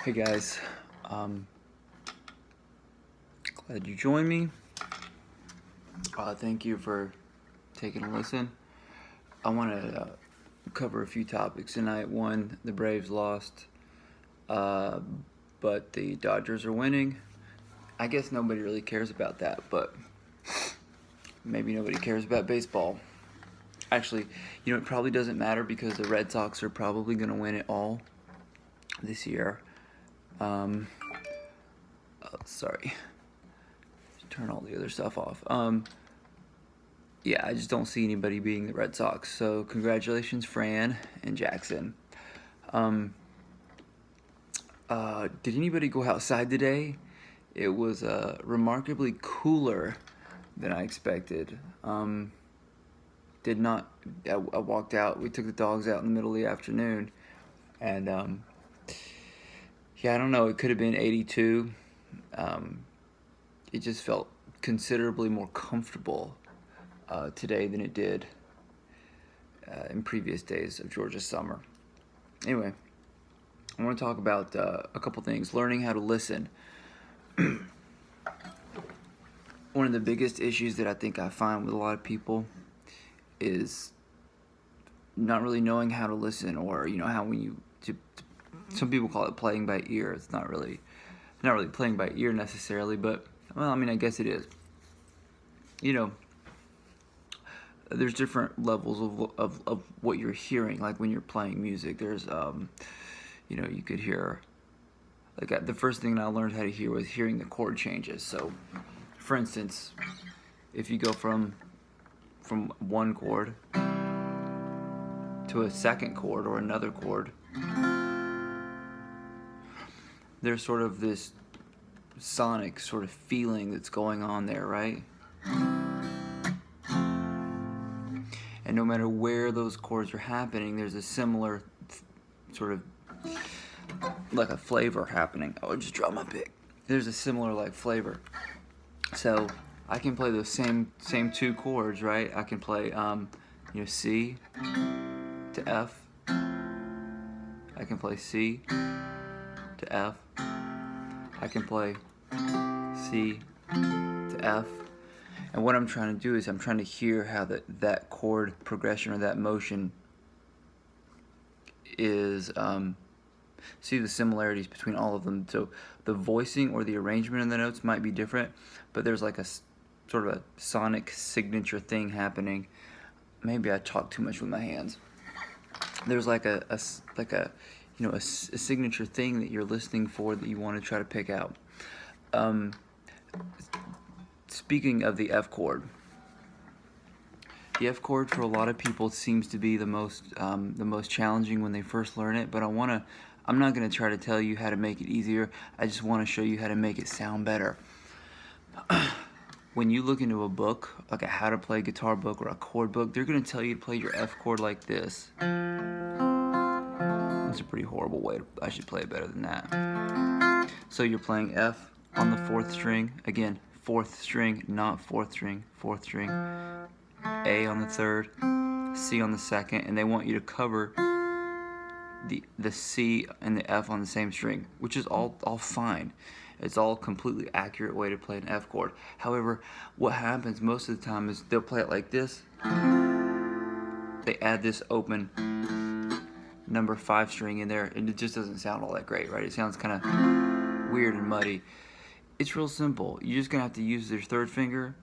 Hey guys, glad you joined me. Thank you for taking a listen. I want to cover a few topics tonight. One, the Braves lost, but the Dodgers are winning. I guess nobody really cares about that, but maybe nobody cares about baseball. Actually, it probably doesn't matter because the Red Sox are probably going to win it all this year. Sorry. Turn all the other stuff off. Yeah, I just don't see anybody beating the Red Sox. So congratulations, Fran and Jackson. Did anybody go outside today? It was remarkably cooler than I expected. Did not. I walked out. We took the dogs out in the middle of the afternoon, and yeah, I don't know. It could have been 82. It just felt considerably more comfortable today than it did in previous days of Georgia's summer. Anyway, I want to talk about a couple things. Learning how to listen. One of the biggest issues that I think I find with a lot of people is not really knowing how to listen, or how when you some people call it playing by ear. It's not really playing by ear necessarily, but well, I mean, I guess it is. There's different levels of what you're hearing. Like when you're playing music, there's you could hear, like the first thing I learned how to hear was hearing the chord changes. So for instance, if you go from one chord to a second chord or another chord, there's sort of this sonic sort of feeling that's going on there, right? And no matter where those chords are happening, there's a similar sort of like a flavor happening. Oh, I just dropped my pick. There's a similar like flavor. So I can play those same two chords, right? I can play C to F. I can play C to F. I can play C to F. And what I'm trying to do is I'm trying to hear how that chord progression or that motion is, see the similarities between all of them. So the voicing or the arrangement of the notes might be different, but there's like a sort of a sonic signature thing happening. Maybe I talk too much with my hands. There's like a signature thing that you're listening for that you want to try to pick out. Speaking of the F chord, the F chord for a lot of people seems to be the most challenging when they first learn it. But I'm not going to try to tell you how to make it easier. I just want to show you how to make it sound better. When you look into a book, like a how to play guitar book or a chord book, they're going to tell you to play your F chord like this. That's a pretty horrible way. I should play it better than that. So you're playing F on the 4th string. Again, 4th string, not 4th string, 4th string. A on the 3rd, C on the 2nd, and they want you to cover the C and the F on the same string, which is all fine. It's all completely accurate way to play an F chord. However, what happens most of the time is they'll play it like this. They add this open number 5 string in there, and it just doesn't sound all that great, right? It sounds kind of weird and muddy. It's real simple. You're just gonna have to use your 3rd finger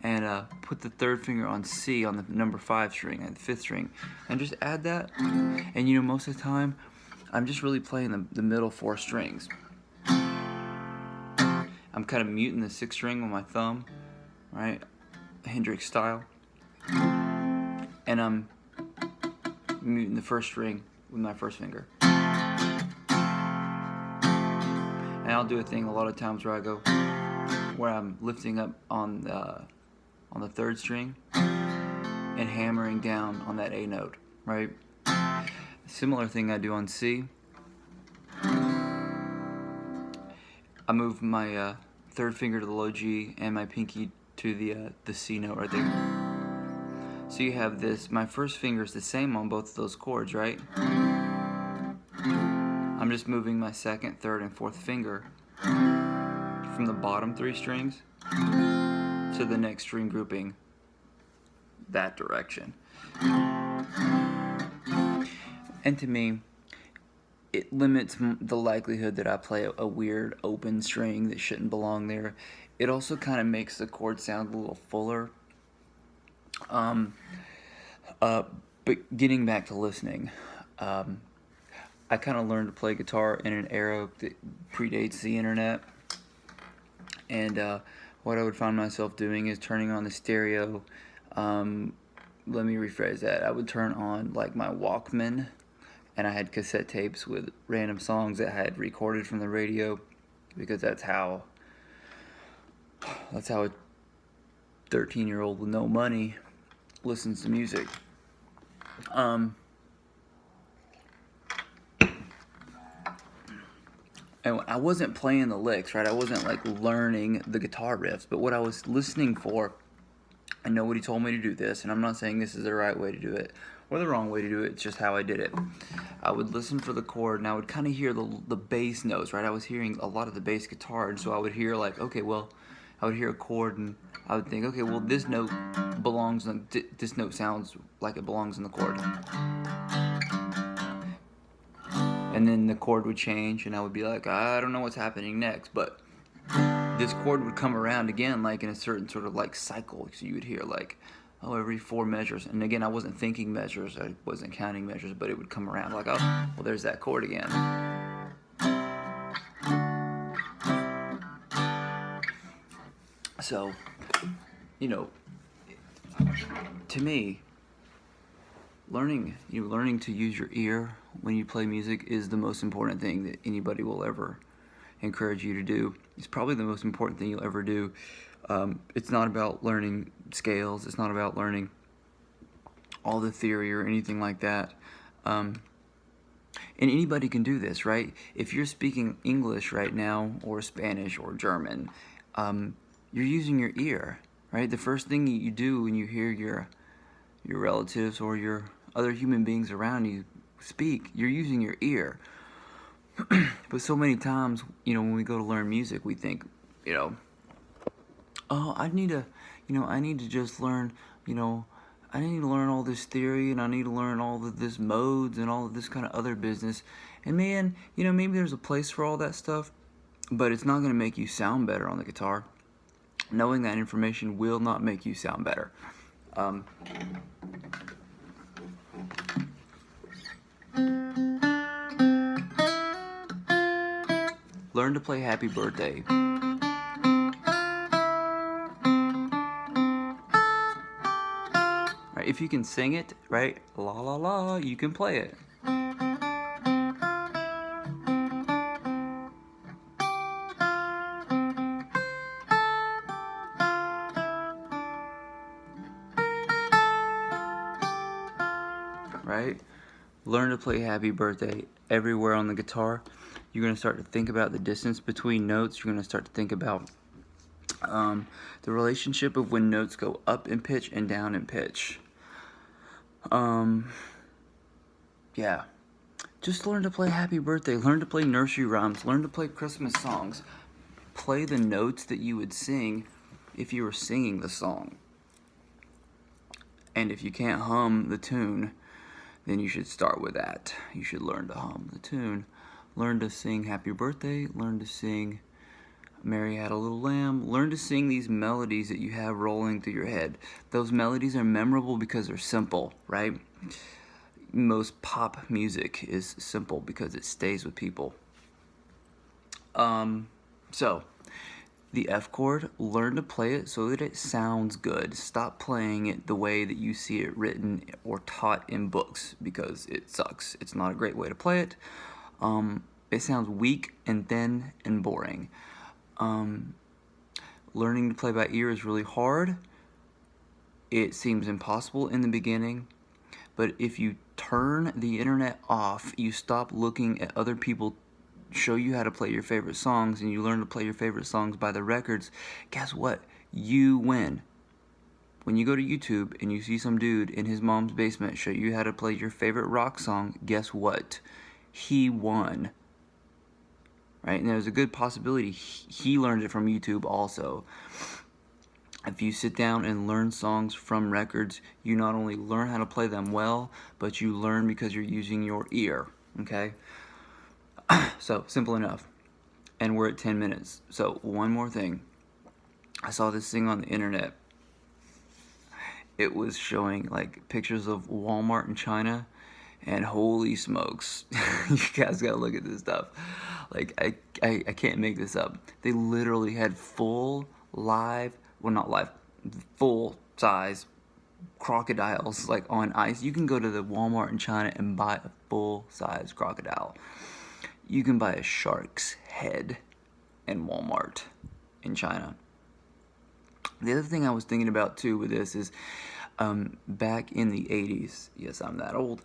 and put the 3rd finger on C on the number 5 string and the 5th string, and just add that. And most of the time, I'm just really playing the middle 4 strings. I'm kind of muting the 6th string with my thumb, right, Hendrix style, and I'm muting the 1st string with my 1st finger. And I'll do a thing a lot of times where I'm lifting up on the 3rd string and hammering down on that A note, right? Similar thing I do on C. I move my 3rd finger to the low G and my pinky to the C note right there. So you have this. My 1st finger is the same on both of those chords, right? I'm I'm just moving my second, third, and fourth finger from the bottom 3 strings to the next string grouping that direction. And to me, it limits the likelihood that I play a weird open string that shouldn't belong there. It also kind of makes the chord sound a little fuller. But getting back to listening, I kind of learned to play guitar in an era that predates the internet. And what I would find myself doing is turning on the stereo. Let me rephrase that. I would turn on like my Walkman, and I had cassette tapes with random songs that I had recorded from the radio, because that's how a 13-year-old with no money listens to music. And I wasn't playing the licks, right? I wasn't like learning the guitar riffs, but what I was listening for, I know what he told me to do this, and I'm not saying this is the right way to do it or the wrong way to do it, it's just how I did it. I would listen for the chord, and I would kind of hear the bass notes, right? I was hearing a lot of the bass guitar, and so I would hear like, okay, well, I would hear a chord, and I would think, okay, well, this note belongs on, this note sounds like it belongs in the chord. And then the chord would change, and I would be like, I don't know what's happening next, but this chord would come around again, like in a certain sort of like cycle. So you would hear like, oh, every 4 measures. And again, I wasn't thinking measures, I wasn't counting measures, but it would come around like, oh, well, there's that chord again. So, you know, to me, learning to use your ear when you play music is the most important thing that anybody will ever encourage you to do. It's probably the most important thing you'll ever do. It's not about learning scales. It's not about learning all the theory or anything like that. And anybody can do this, right? If you're speaking English right now, or Spanish or German, you're using your ear, right? The first thing you do when you hear your relatives or your other human beings around you speak, you're using your ear. But so many times, when we go to learn music, we think, oh, I need to just learn, I need to learn all this theory, and I need to learn all of this modes and all of this kind of other business. And man, maybe there's a place for all that stuff, but it's not going to make you sound better on the guitar. Knowing that information will not make you sound better. Learn to play Happy Birthday. Right, if you can sing it, right, la la la, you can play it. Right? Learn to play Happy Birthday everywhere on the guitar. You're going to start to think about the distance between notes. You're going to start to think about the relationship of when notes go up in pitch and down in pitch. Yeah. Just learn to play Happy Birthday. Learn to play nursery rhymes. Learn to play Christmas songs. Play the notes that you would sing if you were singing the song. And if you can't hum the tune, then you should start with that. You should learn to hum the tune. Learn to sing Happy Birthday. Learn to sing Mary Had a Little Lamb. Learn to sing these melodies that you have rolling through your head. Those melodies are memorable because they're simple, right? Most pop music is simple because it stays with people. So, the F chord, learn to play it so that it sounds good. Stop playing it the way that you see it written or taught in books, because it sucks. It's not a great way to play it. It sounds weak and thin and boring. Learning to play by ear is really hard. It seems impossible in the beginning, but if you turn the internet off, you stop looking at other people show you how to play your favorite songs, and you learn to play your favorite songs by the records, guess what? You win. When you go to YouTube and you see some dude in his mom's basement show you how to play your favorite rock song, guess what? He won. right? And there's a good possibility he learned it from YouTube also. If you sit down and learn songs from records, you not only learn how to play them well, but you learn because you're using your ear, okay? So, simple enough. And we're at 10 minutes. So, one more thing. I saw this thing on the internet. It was showing like pictures of Walmart in China, and holy smokes, you guys gotta look at this stuff. Like, I can't make this up. They literally had full live, well, not live, full size crocodiles like on ice. You can go to the Walmart in China and buy a full size crocodile. You can buy a shark's head in Walmart in China. The other thing I was thinking about too with this is back in the 80s, yes, I'm that old,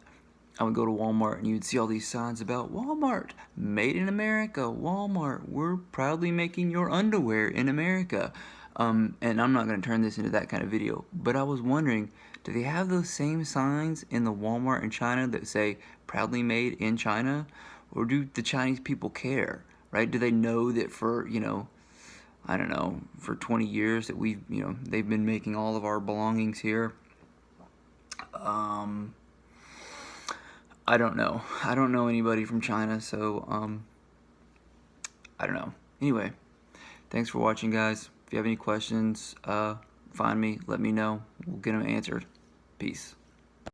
I would go to Walmart and you'd see all these signs about Walmart, made in America, Walmart, we're proudly making your underwear in America. And I'm not going to turn this into that kind of video, but I was wondering, do they have those same signs in the Walmart in China that say proudly made in China? Or do the Chinese people care, right? Do they know that for, I don't know, for 20 years that we've, they've been making all of our belongings here? I don't know. I don't know anybody from China, so, I don't know. Anyway, thanks for watching, guys. If you have any questions, find me, let me know. We'll get them answered. Peace.